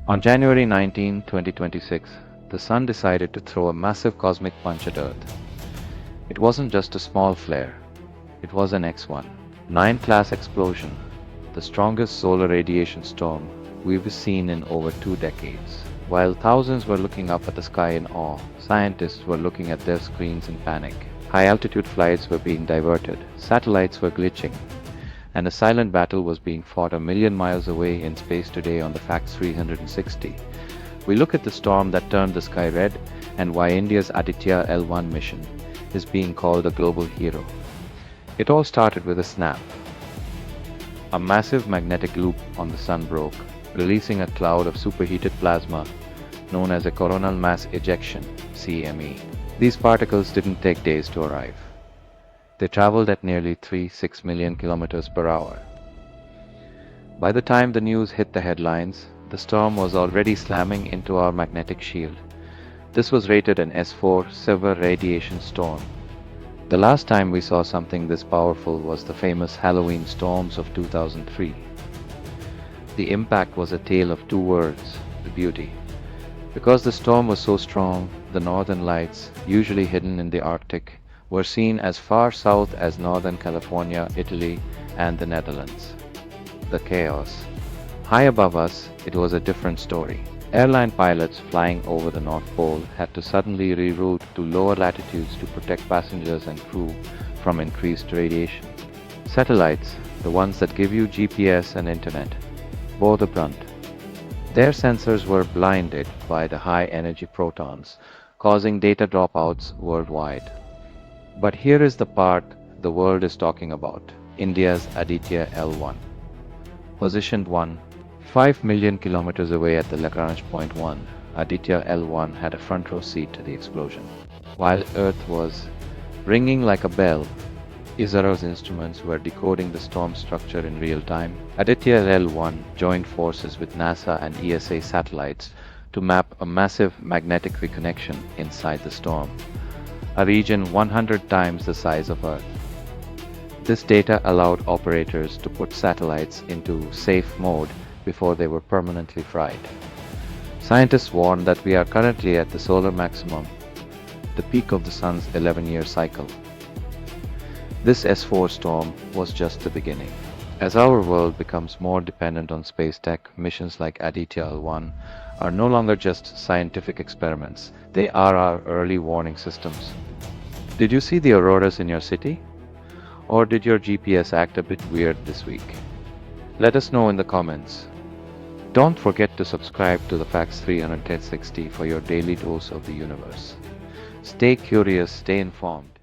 On January 19, 2026, the Sun decided to throw a massive cosmic punch at Earth. It wasn't just a small flare, it was an X1 9 class explosion, the strongest solar radiation storm we've seen in over 2 decades. While thousands were looking up at the sky in awe, scientists were looking at their screens in panic. High-altitude flights were being diverted, satellites were glitching, and a silent battle was being fought a million miles away in space today on the Factz 360. We look at the storm that turned the sky red and why India's Aditya L1 mission is being called a global hero. It all started with a snap. A massive magnetic loop on the Sun broke, releasing a cloud of superheated plasma known as a coronal mass ejection (CME). These particles didn't take days to arrive. They traveled at nearly 3.6 million kilometers per hour. By the time the news hit the headlines, the storm was already slamming into our magnetic shield. This was rated an S4 severe radiation storm. The last time we saw something this powerful was the famous Halloween storms of 2003. The impact was a tale of two words: the beauty. Because the storm was so strong, the northern lights, usually hidden in the Arctic, were seen as far south as northern California, Italy, and the Netherlands. The chaos. High above us, it was a different story. Airline pilots flying over the North Pole had to suddenly reroute to lower latitudes to protect passengers and crew from increased radiation. Satellites, the ones that give you GPS and internet, bore the brunt. Their sensors were blinded by the high-energy protons, causing data dropouts worldwide. But here is the part the world is talking about: India's Aditya L1. Positioned 5 million kilometers away at the Lagrange Point 1, Aditya L1 had a front row seat to the explosion. While Earth was ringing like a bell, ISRO's instruments were decoding the storm structure in real time. Aditya L1 joined forces with NASA and ESA satellites to map a massive magnetic reconnection inside the storm, a region 100 times the size of Earth. This data allowed operators to put satellites into safe mode before they were permanently fried. Scientists warn that we are currently at the solar maximum, the peak of the Sun's 11-year cycle. This S4 storm was just the beginning. As our world becomes more dependent on space tech, missions like Aditya L1 are no longer just scientific experiments, they are our early warning systems. Did you see the auroras in your city? Or did your GPS act a bit weird this week? Let us know in the comments. Don't forget to subscribe to the Factz 360 for your daily dose of the universe. Stay curious, stay informed.